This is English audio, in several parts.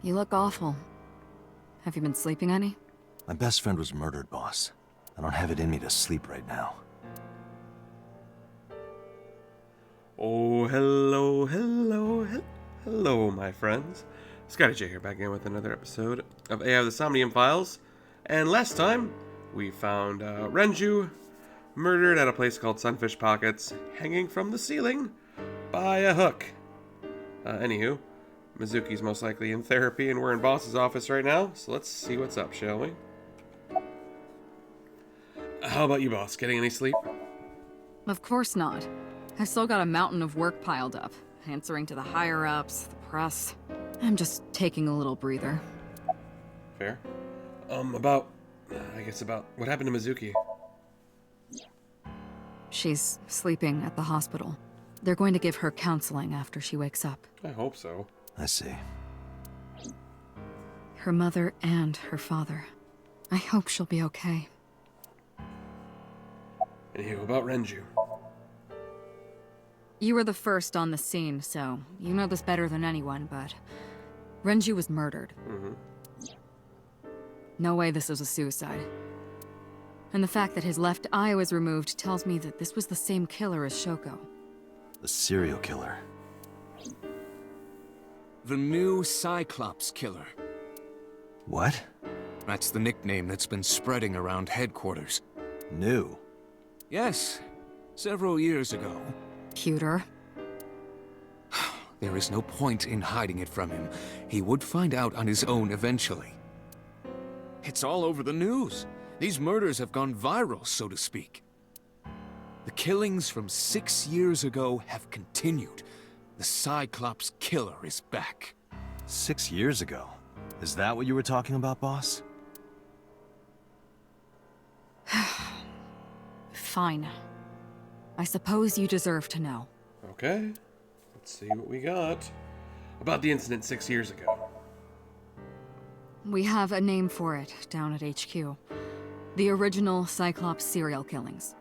You look awful. Have you been sleeping any? My best friend was murdered, boss. I don't have it in me to sleep right now. Oh, hello, my friends. Scotty J here, back again with another episode of AI of the Somnium Files. And last time, we found Renji murdered at a place called Sunfish Pockets, hanging from the ceiling by a hook. Anywho, Mizuki's most likely in therapy, and we're in Boss's office right now, so let's see what's up, shall we? How about you, Boss? Getting any sleep? Of course not. I've still got a mountain of work piled up, answering to the higher-ups, the press. I'm just taking a little breather. Fair. About what happened to Mizuki? She's sleeping at the hospital. They're going to give her counseling after she wakes up. I hope so. I see. Her mother and her father. I hope she'll be okay. Anywho, about Renji. You were the first on the scene, so you know this better than anyone, but Renji was murdered. No way this was a suicide. And the fact that his left eye was removed tells me that this was the same killer as Shoko. The serial killer. The new Cyclops killer. What? That's the nickname that's been spreading around headquarters. New? Yes, several years ago. Cuter. There is no point in hiding it from him. He would find out on his own eventually. It's all over the news. These murders have gone viral, so to speak. The killings from 6 years ago have continued. The Cyclops killer is back. 6 years ago? Is that what you were talking about, boss? Fine. I suppose you deserve to know. Okay, let's see what we got. About the incident 6 years ago. We have a name for it down at HQ. The original Cyclops serial killings.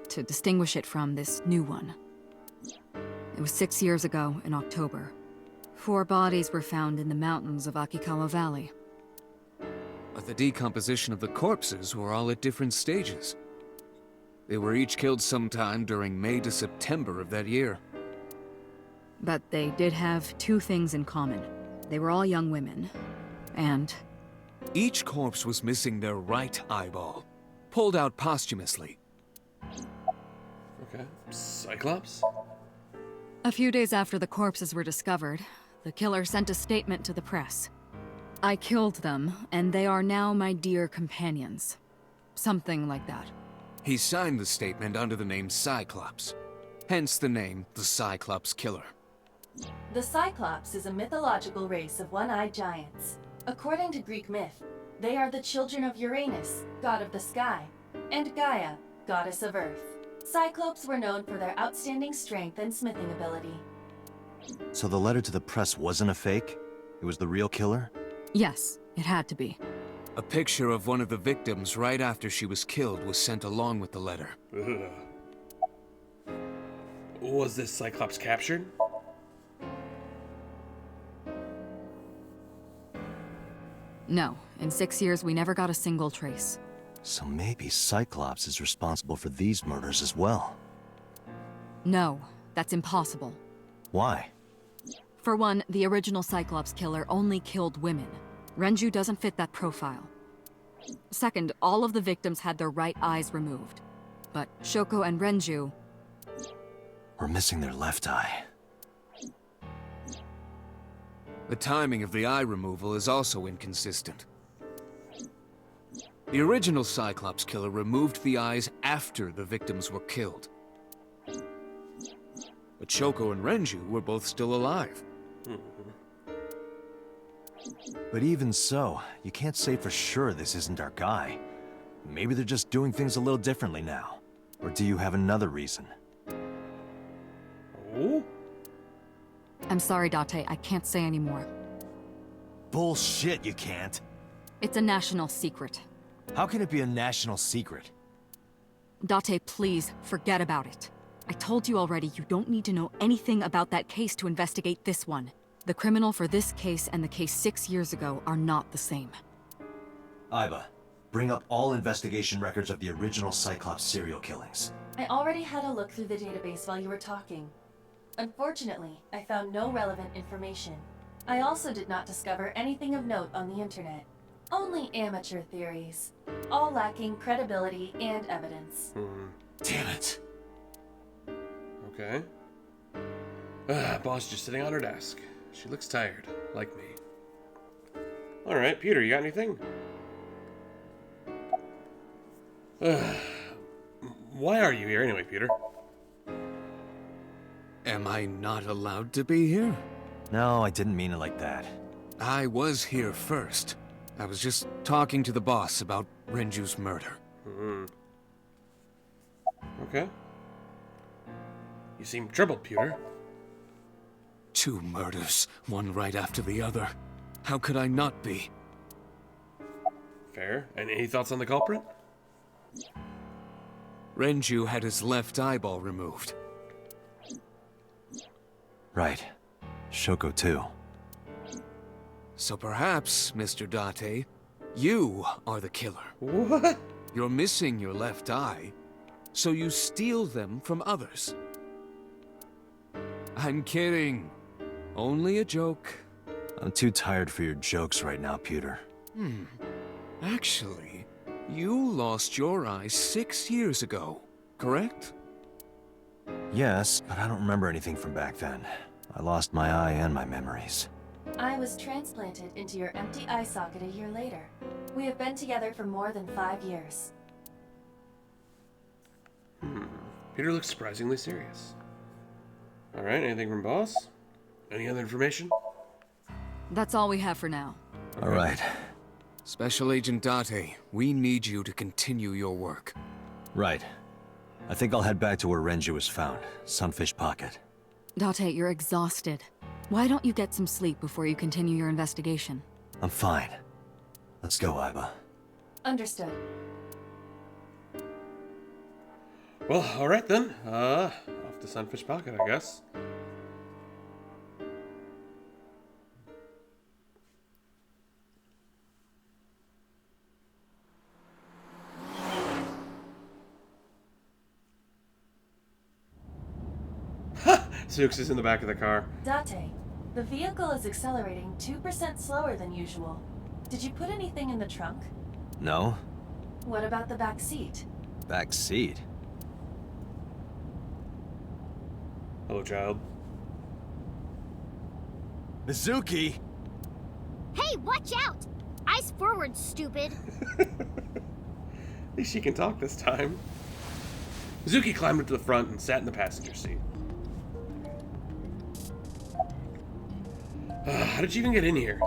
To distinguish it from this new one. It was 6 years ago in October. 4 bodies were found in the mountains of Akikawa Valley. But the decomposition of the corpses were all at different stages. They were each killed sometime during May to September of that year. But they did have 2 things in common. They were all young women. And Each corpse was missing their right eyeball, pulled out posthumously. Okay, Cyclops? a few days after the corpses were discovered, the killer sent a statement to the press. I killed them, and they are now my dear companions. Something like that. He signed the statement under the name Cyclops, hence the name the Cyclops Killer. The Cyclops is a mythological race of one-eyed giants. According to Greek myth, they are the children of Uranus, god of the sky, and Gaia, goddess of earth. Cyclopes were known for their outstanding strength and smithing ability. So the letter to the press wasn't a fake? It was the real killer? Yes, it had to be. A picture of one of the victims right after she was killed was sent along with the letter. Ugh. Was this Cyclops captured? No, in 6 years we never got a single trace. So maybe Cyclops is responsible for these murders as well. No, that's impossible. Why? For one, the original Cyclops killer only killed women. Renji doesn't fit that profile. Second, all of the victims had their right eyes removed. But Shoko and Renji... We're missing their left eye. The timing of the eye removal is also inconsistent. The original Cyclops Killer removed the eyes after the victims were killed. But Shoko and Renji were both still alive. But even so, you can't say for sure this isn't our guy. Maybe they're just doing things a little differently now. Or do you have another reason? Oh? I'm sorry, Date, I can't say anymore. Bullshit, you can't. It's a national secret. How can it be a national secret? Date, please, forget about it. I told you already, you don't need to know anything about that case to investigate this one. The criminal for this case and the case 6 years ago are not the same. Iva, bring up all investigation records of the original Cyclops serial killings. I already had a look through the database while you were talking. Unfortunately, I found no relevant information. I also did not discover anything of note on the internet. Only amateur theories, all lacking credibility and evidence. Damn it. Okay. Boss just sitting on her desk. She looks tired, like me. Alright, Peter, you got anything? Why are you here anyway, Peter? Am I not allowed to be here? No, I didn't mean it like that. I was here first. I was just talking to the boss about Renju's murder. Okay. You seem troubled, Peter. 2 murders, one right after the other. How could I not be? Fair. And any thoughts on the culprit? Renju had his left eyeball removed. Right. Shoko too. So perhaps, Mr. Date, you are the killer. What? You're missing your left eye, so you steal them from others. I'm kidding. Only a joke. I'm too tired for your jokes right now, Peter. Actually, you lost your eye 6 years ago, correct? Yes, but I don't remember anything from back then. I lost my eye and my memories. I was transplanted into your empty eye socket a year later. We have been together for more than 5 years. Peter looks surprisingly serious. Alright, anything from boss? Any other information? That's all we have for now. All right. Special Agent Date, we need you to continue your work. Right. I think I'll head back to where Renji was found, Sunfish Pocket. Date, you're exhausted. Why don't you get some sleep before you continue your investigation? I'm fine. Let's go, Iva. Understood. Well, alright then. Off to Sunfish Pocket, I guess. Zooks is in the back of the car. Date, the vehicle is accelerating 2% slower than usual. Did you put anything in the trunk? No? What about the back seat? Back seat? Hello, child. Mizuki! Hey, watch out! Eyes forward, stupid. At least she can talk this time. Mizuki climbed up to the front and sat in the passenger seat. How did you even get in here?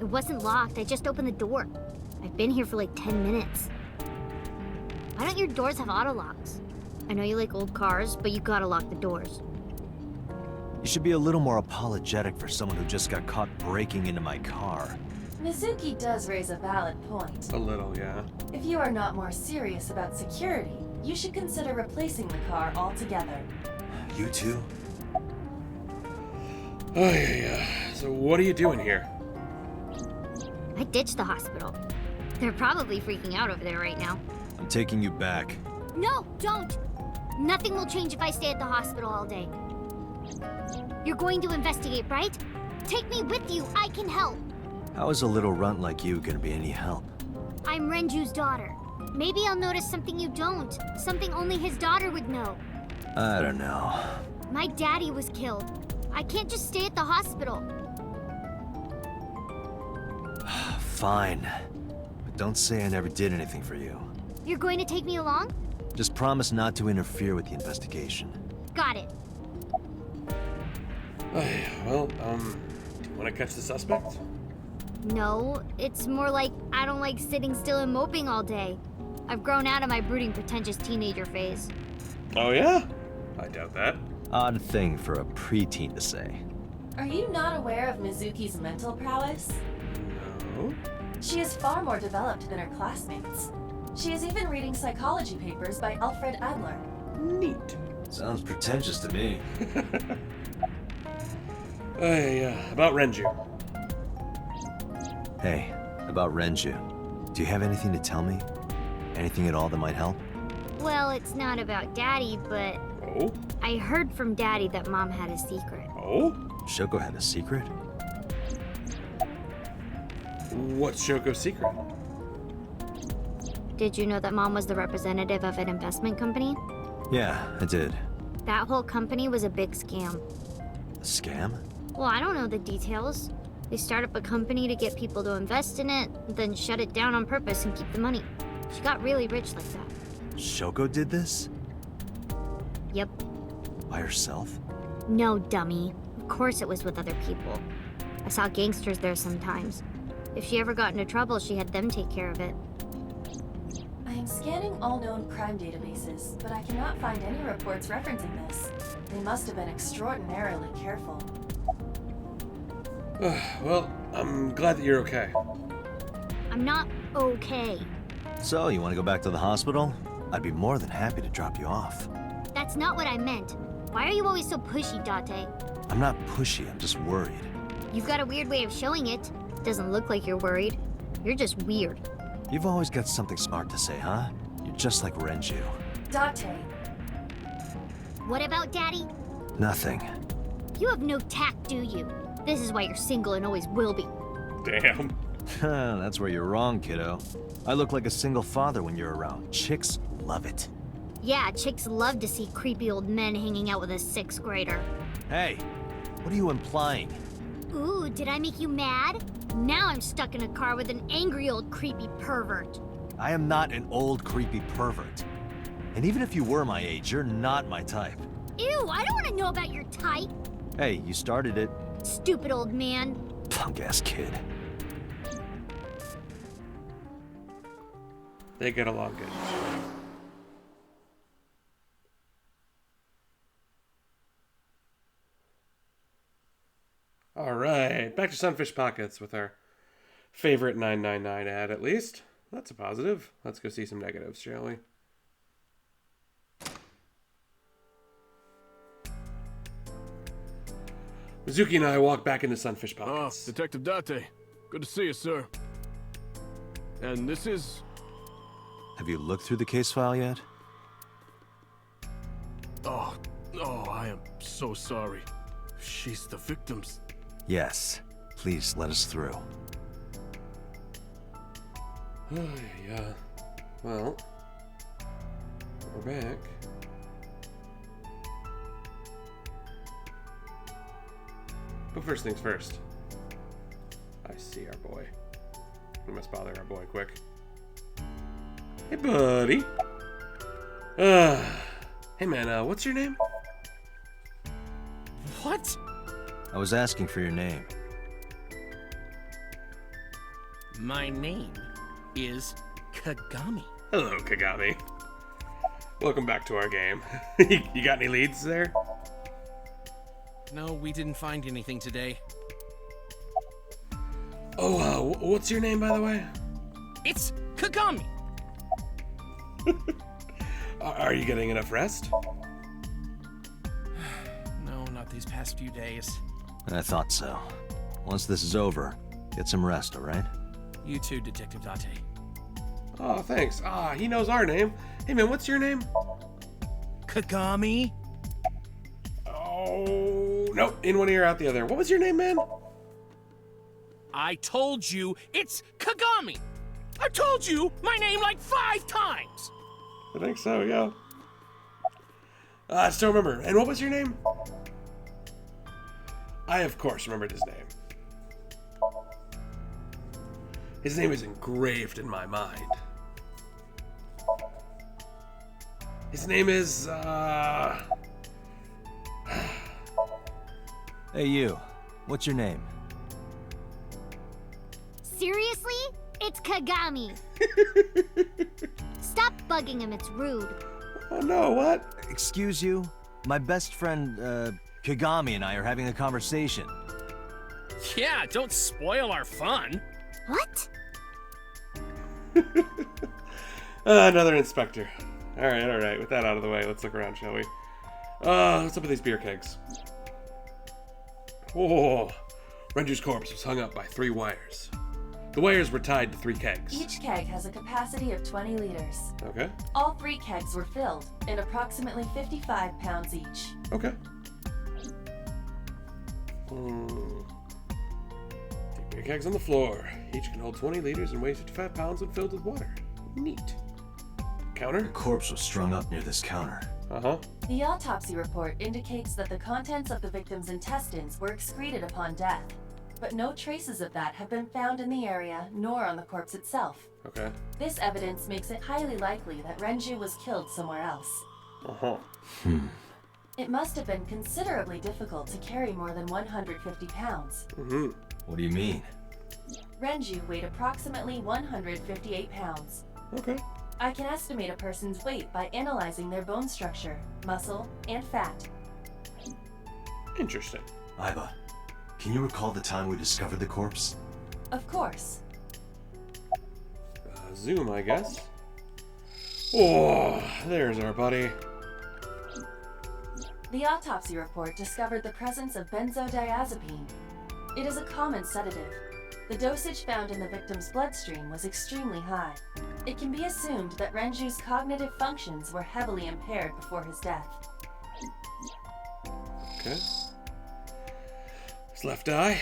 It wasn't locked, I just opened the door. I've been here for like 10 minutes. Why don't your doors have auto locks? I know you like old cars, but you gotta lock the doors. You should be a little more apologetic for someone who just got caught breaking into my car. Mizuki does raise a valid point. A little, yeah. If you are not more serious about security, you should consider replacing the car altogether. You too? Oh, yeah. So what are you doing here? I ditched the hospital. They're probably freaking out over there right now. I'm taking you back. No, don't! Nothing will change if I stay at the hospital all day. You're going to investigate, right? Take me with you, I can help. How is a little runt like you gonna be any help? I'm Renju's daughter. Maybe I'll notice something you don't. Something only his daughter would know. I don't know. My daddy was killed. I can't just stay at the hospital. Fine. But don't say I never did anything for you. You're going to take me along? Just promise not to interfere with the investigation. Got it. Well, do you want to catch the suspect? No, it's more like I don't like sitting still and moping all day. I've grown out of my brooding, pretentious teenager phase. Oh, yeah? I doubt that. Odd thing for a preteen to say. Are you not aware of Mizuki's mental prowess? No. She is far more developed than her classmates. She is even reading psychology papers by Alfred Adler. Neat. Sounds pretentious to me. About Renji. Hey, about Renji. Do you have anything to tell me? Anything at all that might help? Well, it's not about Daddy, but Oh? I heard from Daddy that Mom had a secret. Oh? Shoko had a secret? What's Shoko's secret? Did you know that Mom was the representative of an investment company? Yeah, I did. That whole company was a big scam. A scam? Well, I don't know the details. They start up a company to get people to invest in it, then shut it down on purpose and keep the money. She got really rich like that. Shoko did this? Yep. By herself? No, dummy. Of course it was with other people. I saw gangsters there sometimes. If she ever got into trouble, she had them take care of it. I am scanning all known crime databases, but I cannot find any reports referencing this. They must have been extraordinarily careful. Well, I'm glad that you're okay. I'm not okay. So, you want to go back to the hospital? I'd be more than happy to drop you off. That's not what I meant. Why are you always so pushy, Date? I'm not pushy, I'm just worried. You've got a weird way of showing it. Doesn't look like you're worried. You're just weird. You've always got something smart to say, huh? You're just like Renji. Date, What about Daddy? Nothing. You have no tact, do you? This is why you're single and always will be. Damn. That's where you're wrong, kiddo. I look like a single father when you're around. Chicks love it. Yeah, chicks love to see creepy old men hanging out with a 6th grader. Hey, what are you implying? Ooh, did I make you mad? Now I'm stuck in a car with an angry old creepy pervert. I am not an old, creepy pervert. And even if you were my age, you're not my type. Ew, I don't want to know about your type. Hey, you started it. Stupid old man. Punk-ass kid. They get along good. Alright, back to Sunfish Pockets with our favorite 999 ad, at least. That's a positive. Let's go see some negatives, shall we? Mizuki and I walk back into Sunfish Pockets. Detective Date. Good to see you, sir. And this is... Have you looked through the case file yet? Oh, I am so sorry. She's the victim's... Yes. Please let us through. Yeah. Well, we're back. But first things first. I see our boy. We must bother our boy quick. Hey, buddy. Hey, man, what's your name? What? I was asking for your name. My name is Kagami. Hello, Kagami. Welcome back to our game. You got any leads there? No, we didn't find anything today. Oh, what's your name, by the way? It's Kagami. Are you getting enough rest? No, not these past few days. I thought so. Once this is over, get some rest, all right? You too, Detective Date. Oh, thanks. He knows our name. Hey, man, what's your name? Kagami? Oh, nope. In one ear, out the other. What was your name, man? I told you it's Kagami. I told you my name like 5 times. I think so, yeah. I still remember. And what was your name? I, of course, remembered his name. His name is engraved in my mind. His name is, Hey, you. What's your name? Seriously? It's Kagami. Stop bugging him, it's rude. Oh, no, what? Excuse you? My best friend, Kagami and I are having a conversation. Yeah, don't spoil our fun. What? Another inspector. All right. With that out of the way, let's look around, shall we? What's up with these beer kegs? Oh, Renji's corpse was hung up by 3 wires. The wires were tied to 3 kegs. Each keg has a capacity of 20 liters. Okay. All 3 kegs were filled, and approximately 55 pounds each. Okay. 3 beer kegs on the floor. Each can hold 20 liters and weigh 55 pounds when filled with water. Neat. Counter? The corpse was strung up near this counter. Uh-huh. The autopsy report indicates that the contents of the victim's intestines were excreted upon death, but no traces of that have been found in the area nor on the corpse itself. Okay. This evidence makes it highly likely that Renji was killed somewhere else. Uh-huh. It must have been considerably difficult to carry more than 150 pounds. Mm-hmm. What do you mean? Renji weighed approximately 158 pounds. Okay. I can estimate a person's weight by analyzing their bone structure, muscle, and fat. Interesting. Iba, can you recall the time we discovered the corpse? Of course. Zoom, I guess. Oh, there's our buddy. The autopsy report discovered the presence of benzodiazepine. It is a common sedative. The dosage found in the victim's bloodstream was extremely high. It can be assumed that Renju's cognitive functions were heavily impaired before his death. Okay. His left eye.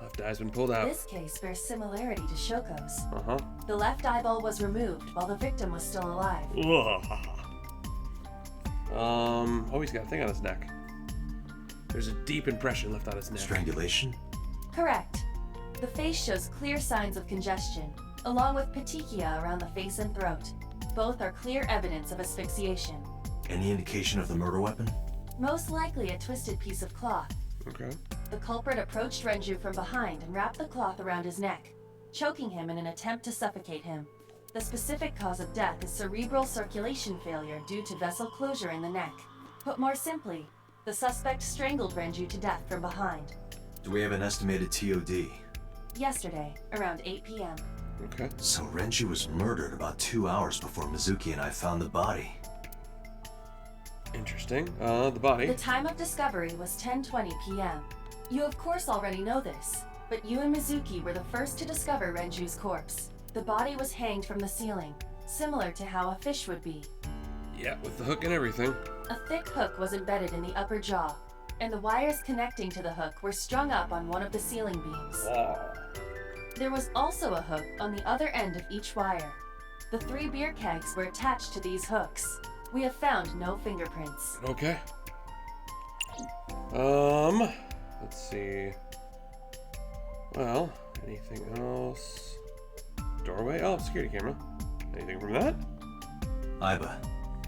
Left eye's been pulled out. This case bears similarity to Shoko's. Uh-huh. The left eyeball was removed while the victim was still alive. Oh, he's got a thing on his neck. There's a deep impression left on his neck. Strangulation? Correct. The face shows clear signs of congestion, along with petechia around the face and throat. Both are clear evidence of asphyxiation. Any indication of the murder weapon? Most likely a twisted piece of cloth. Okay. The culprit approached Renju from behind and wrapped the cloth around his neck, choking him in an attempt to suffocate him. The specific cause of death is cerebral circulation failure due to vessel closure in the neck. Put more simply, the suspect strangled Renju to death from behind. Do we have an estimated TOD? Yesterday, around 8 p.m. Okay. So Renji was murdered about 2 hours before Mizuki and I found the body. Interesting. The body. The time of discovery was 10:20 p.m. You of course already know this, but you and Mizuki were the first to discover Renju's corpse. The body was hanged from the ceiling, similar to how a fish would be. Yeah, with the hook and everything. A thick hook was embedded in the upper jaw, and the wires connecting to the hook were strung up on one of the ceiling beams. Oh. There was also a hook on the other end of each wire. The 3 beer kegs were attached to these hooks. We have found no fingerprints. Okay. Let's see. Well, anything else? Doorway? Oh, security camera. Anything from that? Iba,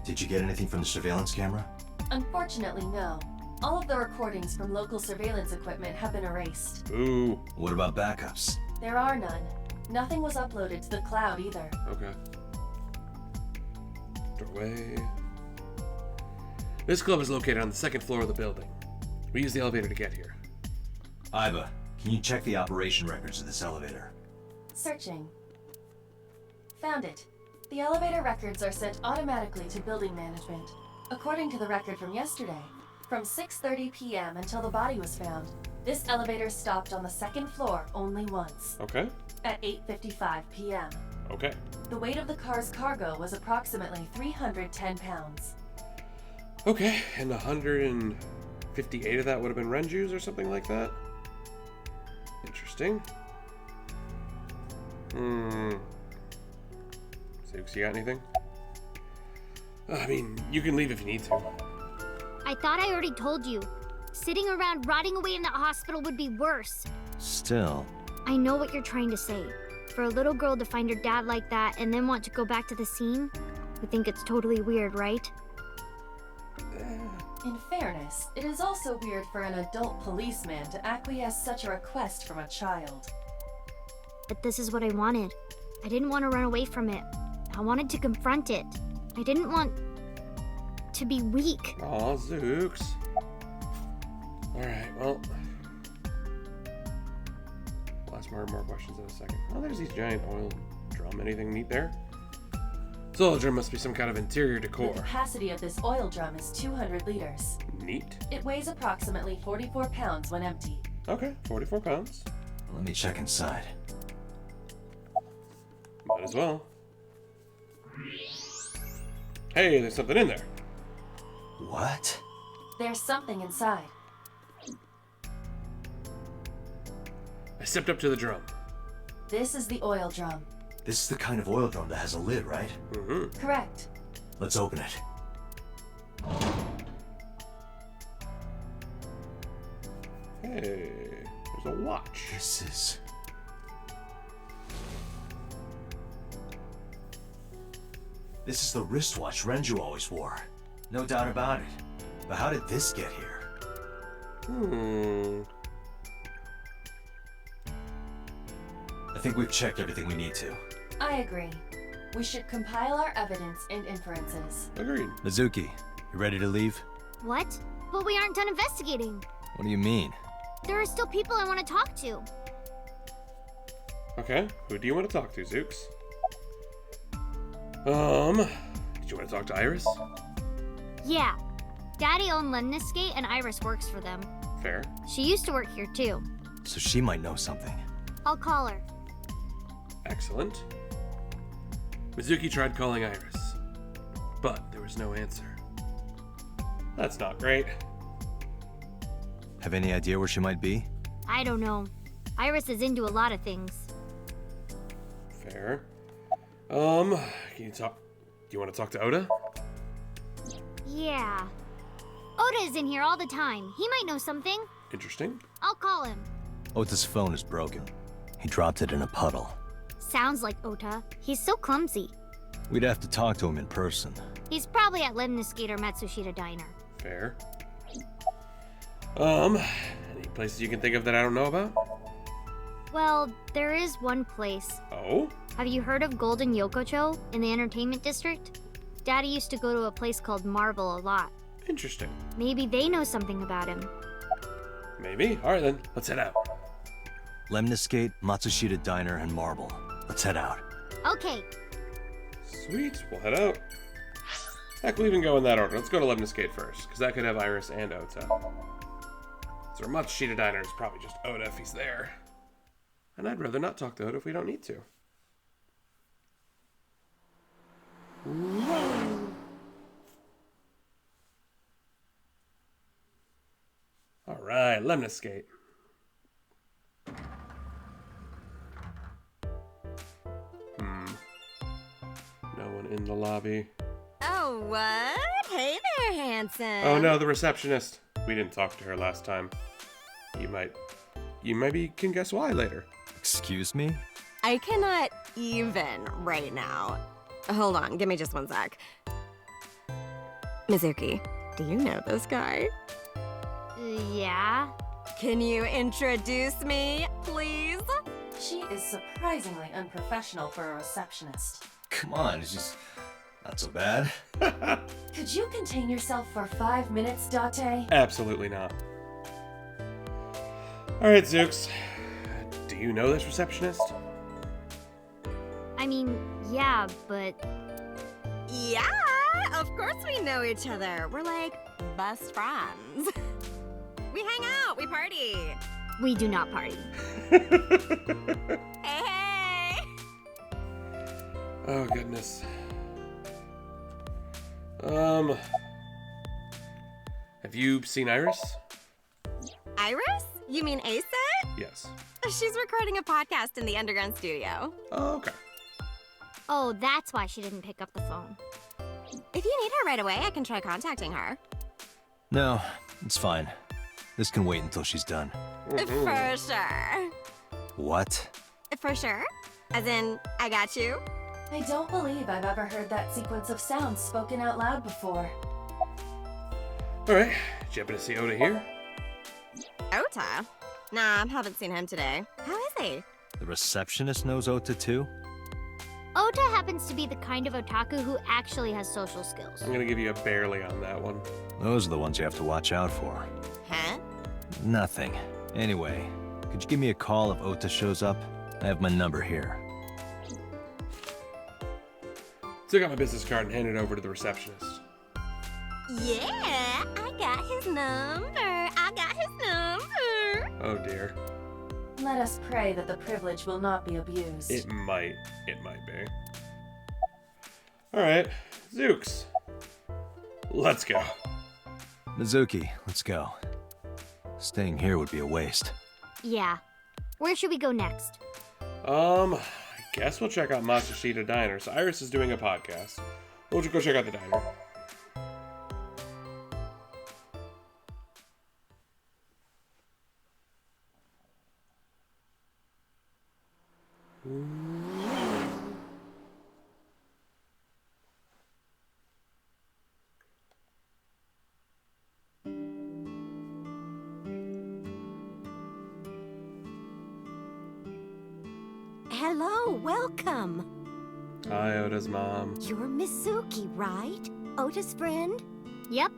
did you get anything from the surveillance camera? Unfortunately, no. All of the recordings from local surveillance equipment have been erased. Ooh. What about backups? There are none. Nothing was uploaded to the cloud either. Okay. Doorway. This club is located on the 2nd floor of the building. We use the elevator to get here. Iba, can you check the operation records of this elevator? Searching. Found it. The elevator records are sent automatically to building management. According to the record from yesterday, from 6:30 p.m. until the body was found, this elevator stopped on the 2nd floor only once, Okay. at 8:55 p.m. Okay. The weight of the car's cargo was approximately 310 pounds. Okay, and 158 of that would have been Renju's or something like that? Interesting. Zooks, you got anything? I mean, you can leave if you need to. I thought I already told you. Sitting around rotting away in that hospital would be worse. Still. I know what you're trying to say. For a little girl to find her dad like that and then want to go back to the scene, you think it's totally weird, right? In fairness, it is also weird for an adult policeman to acquiesce such a request from a child. But this is what I wanted. I didn't want to run away from it. I wanted to confront it. I didn't want to be weak. Aw, Zooks. Alright, well. I'll ask more questions in a second. Oh, there's these giant oil drum. Anything neat there? This oil drum must be some kind of interior The decor. capacity of this oil drum is 200 liters. Neat. It weighs approximately 44 pounds when empty. Okay, 44 pounds. Let me check inside. Might as well. Hey, there's something in there. What? There's something inside. I stepped up to the drum. This is the oil drum. This is the kind of oil drum that has a lid, right? Mm-hmm. Correct. Let's open it. Hey, there's a watch. This is... This is the wristwatch Renji always wore. No doubt about it. But how did this get here? I think we've checked everything we need to. I agree. We should compile our evidence and inferences. Agreed. Mizuki, you ready to leave? What? But we aren't done investigating. What do you mean? There are still people I want to talk to. Okay, who do you want to talk to, Zooks? Did you want to talk to Iris? Yeah. Daddy owned Lemniscate and Iris works for them. Fair. She used to work here too. So she might know something. I'll call her. Excellent. Mizuki tried calling Iris, but there was no answer. That's not great. Have any idea where she might be? I don't know. Iris is into a lot of things. Fair. Can you talk? Do you want to talk to Oda? Yeah. Oda is in here all the time. He might know something. Interesting. I'll call him. Ota's phone is broken. He dropped it in a puddle. Sounds like Ota. He's so clumsy. We'd have to talk to him in person. He's probably at Lemniscate or Matsushita Diner. Fair. Any places you can think of that I don't know about? Well, there is one place. Oh? Have you heard of Golden Yokocho in the entertainment district? Daddy used to go to a place called Marble a lot. Interesting. Maybe they know something about him. Maybe. Alright then, let's head out. Lemniscate, Matsushita Diner, and Marble. Let's head out. Okay. Sweet, we'll head out. Heck, we'll even go in that order. Let's go to Lemniscate first, because that could have Iris and Ota. So Matsushita Diner is probably just Oda if he's there. And I'd rather not talk to Oda if we don't need to. Alright, Lemniscate. No one in the lobby. Oh, what? Hey there, handsome. Oh no, the receptionist. We didn't talk to her last time. You maybe can guess why later. Excuse me? I cannot even right now. Hold on, give me just one sec. Mizuki, do you know this guy? Yeah. Can you introduce me, please? She is surprisingly unprofessional for a receptionist. Come on, it's just not so bad. Could you contain yourself for 5 minutes, Date? Absolutely not. Alright, Zooks. Do you know this receptionist? I mean, yeah, but Yeah, of course we know each other. We're like best friends. We hang out, we party. we do not party. Hey! Oh, goodness. Have you seen Iris? Iris? You mean Ace? Yes. She's recording a podcast in the underground studio. Oh, okay. Oh, that's why she didn't pick up the phone. If you need her right away, I can try contacting her. No, it's fine. This can wait until she's done. For sure. What? For sure? As in, I got you? I don't believe I've ever heard that sequence of sounds spoken out loud before. Alright, did you happen to see Oda here? Ota? Nah, haven't seen him today. How is he? The receptionist knows Ota too? Ota happens to be the kind of otaku who actually has social skills. I'm gonna give you a barely on that one. Those are the ones you have to watch out for. Huh? Nothing. Anyway, could you give me a call if Ota shows up? I have my number here. Took out my business card and handed it over to the receptionist. Yeah, I got his number. Oh dear. Let us pray that the privilege will not be abused. It might be. Alright, Zooks. Let's go. Mizuki, let's go. Staying here would be a waste. Yeah. Where should we go next? I guess we'll check out Matsushita Diner. So Iris is doing a podcast. We'll just go check out the diner. Hello, welcome. Hi, Oda's mom. You're Mizuki, right? Ota's friend? Yep.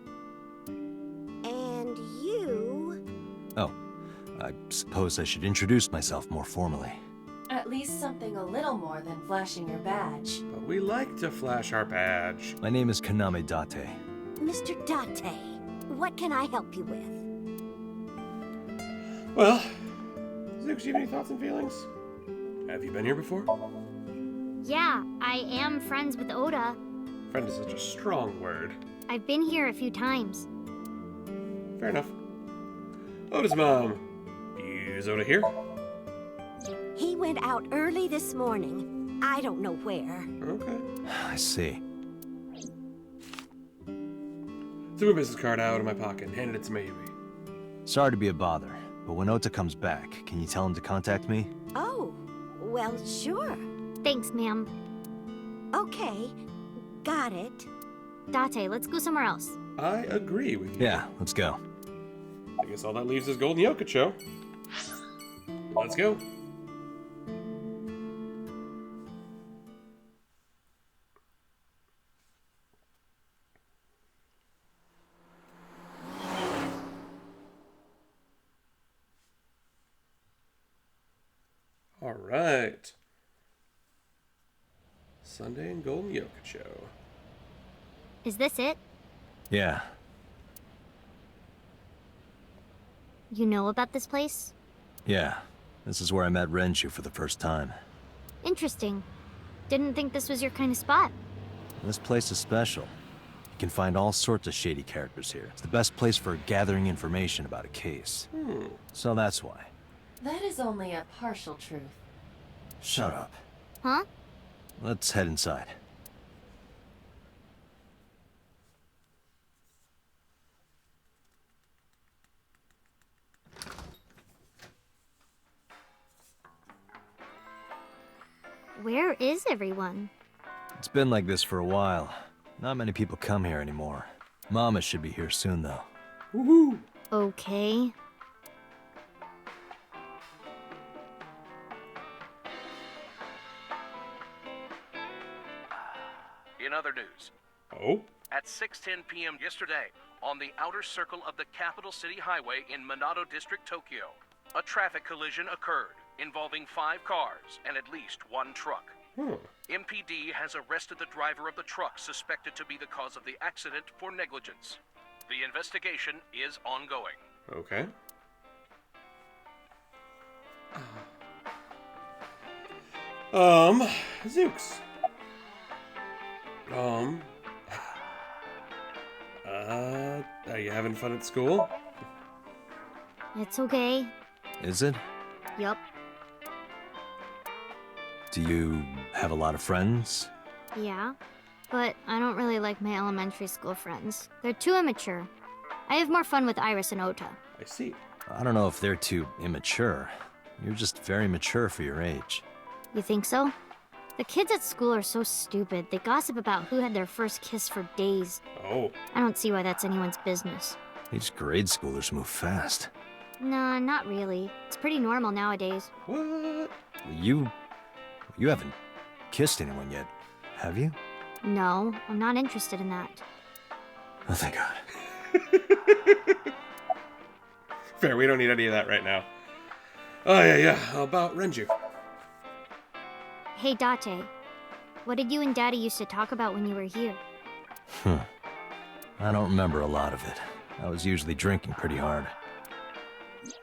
And you... Oh, I suppose I should introduce myself more formally. At least something a little more than flashing your badge. But we like to flash our badge. My name is Kaname Date. Mr. Date, what can I help you with? Well, Zooks, do you have any thoughts and feelings? Have you been here before? Yeah, I am friends with Oda. Friend is such a strong word. I've been here a few times. Fair enough. Oda's mom. Is Oda here? He went out early this morning. I don't know where. Okay. I see. Took my business card out of my pocket and handed it to Mayumi. Sorry to be a bother, but when Ota comes back, can you tell him to contact me? Oh, well, sure. Thanks, ma'am. Okay, got it. Date, let's go somewhere else. I agree with you. Yeah, let's go. I guess all that leaves is Golden Yokocho. Let's go. All right. Sunday in Golden Yokocho. Is this it? Yeah. You know about this place? Yeah. This is where I met Renji for the first time. Interesting. Didn't think this was your kind of spot. This place is special. You can find all sorts of shady characters here. It's the best place for gathering information about a case. So that's why. That is only a partial truth. Shut up. Huh? Let's head inside. Where is everyone? It's been like this for a while. Not many people come here anymore. Mama should be here soon, though. Woohoo! Okay. In other news, Oh? at 6:10 p.m. yesterday, on the outer circle of the Capital City Highway in Minato District, Tokyo, a traffic collision occurred involving 5 cars and at least 1 truck. MPD has arrested the driver of the truck suspected to be the cause of the accident for negligence. The investigation is ongoing. Okay. Zooks. Are you having fun at school? It's okay. Is it? Yup. Do you have a lot of friends? Yeah. But I don't really like my elementary school friends. They're too immature. I have more fun with Iris and Ota. I see. I don't know if they're too immature. You're just very mature for your age. You think so? The kids at school are so stupid. They gossip about who had their first kiss for days. Oh. I don't see why that's anyone's business. These grade schoolers move fast. Nah, not really. It's pretty normal nowadays. What? You haven't kissed anyone yet, have you? No, I'm not interested in that. Oh, thank God. Fair, we don't need any of that right now. Oh, yeah. How about Renji? Hey, Date. What did you and Daddy used to talk about when you were here? I don't remember a lot of it. I was usually drinking pretty hard.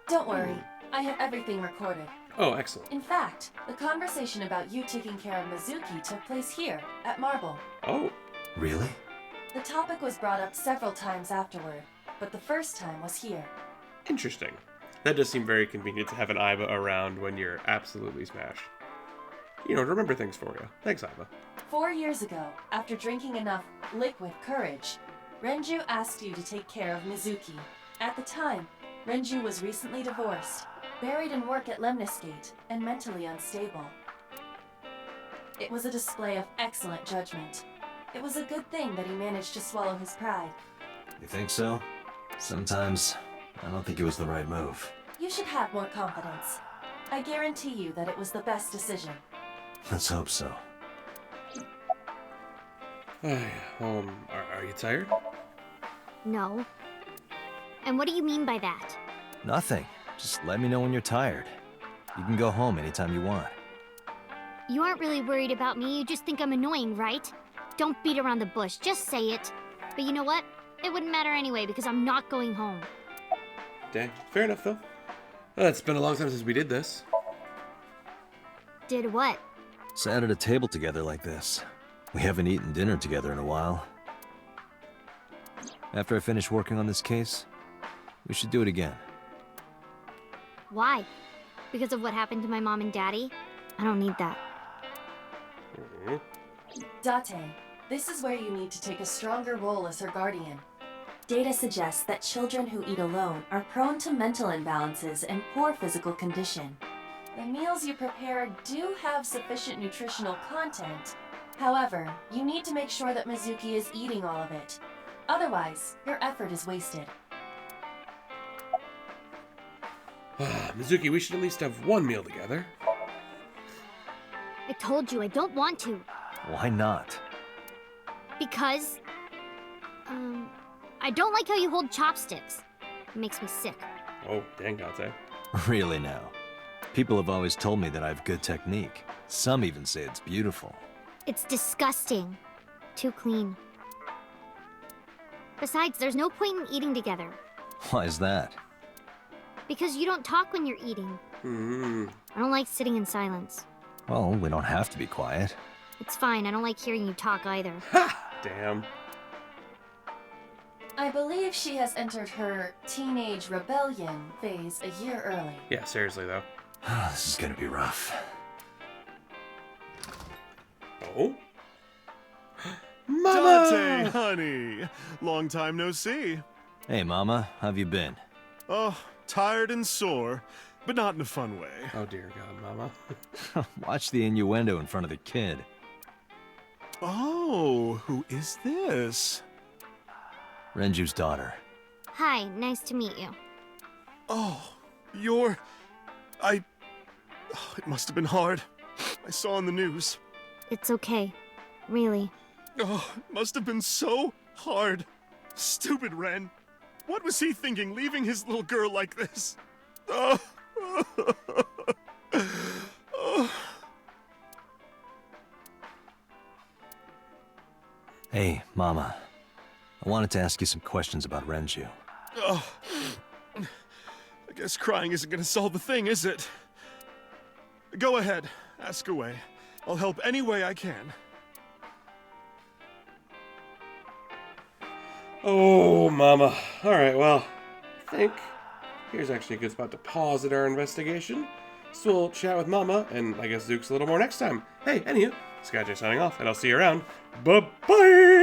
Don't worry, I have everything recorded. Oh, excellent. In fact, the conversation about you taking care of Mizuki took place here, at Marble. Oh, Really? The topic was brought up several times afterward, but the first time was here. interesting. That does seem very convenient to have an Iba around when you're absolutely smashed. You know, to remember things for you. Thanks, Iba. 4 years ago, after drinking enough liquid courage, Renju asked you to take care of Mizuki. At the time, Renju was recently divorced, buried in work at Lemniscate, and mentally unstable. It was a display of excellent judgment. It was a good thing that he managed to swallow his pride. You think so? Sometimes, I don't think it was the right move. You should have more confidence. I guarantee you that it was the best decision. Let's hope so. Are you tired? No. And what do you mean by that? Nothing. Just let me know when you're tired. You can go home anytime you want. You aren't really worried about me, you just think I'm annoying, right? Don't beat around the bush, just say it. But you know what? It wouldn't matter anyway, because I'm not going home. Dang, fair enough, though. It's been a long time since we did this. Did what? Sat at a table together like this. We haven't eaten dinner together in a while. After I finish working on this case, we should do it again. Why? Because of what happened to my mom and daddy? I don't need that. Date, this is where you need to take a stronger role as her guardian. Data suggests that children who eat alone are prone to mental imbalances and poor physical condition. The meals you prepare do have sufficient nutritional content. However, you need to make sure that Mizuki is eating all of it. Otherwise, your effort is wasted. Mizuki, we should at least have one meal together. I told you I don't want to. Why not? Because... I don't like how you hold chopsticks. It makes me sick. Oh, dang, Date. Really now. People have always told me that I have good technique. Some even say it's beautiful. It's disgusting. Too clean. Besides, there's no point in eating together. Why is that? Because you don't talk when you're eating. I don't like sitting in silence. Well, we don't have to be quiet. It's fine, I don't like hearing you talk either. Damn. I believe she has entered her teenage rebellion phase a year early. Yeah, seriously, though. This is gonna be rough. Oh? Mama! Dante, honey! Long time no see. Hey, Mama, how've you been? Oh, tired and sore, but not in a fun way. Oh, dear God, Mama. Watch the innuendo in front of the kid. Oh, who is this? Renju's daughter. Hi, nice to meet you. Oh, you're... Oh, it must have been hard. I saw on the news. It's okay. Really. Oh, it must have been so hard. Stupid Ren. What was he thinking, leaving his little girl like this? Oh. Oh. Hey, Mama. I wanted to ask you some questions about Renju. Oh. I guess crying isn't gonna solve the thing, is it? Go ahead, ask away. I'll help any way I can. Oh, Mama. Alright, well, I think here's actually a good spot to pause at our investigation. So we'll chat with Mama, and I guess Zook's a little more next time. Hey, anywho, SkyJ signing off, and I'll see you around. Bye-bye!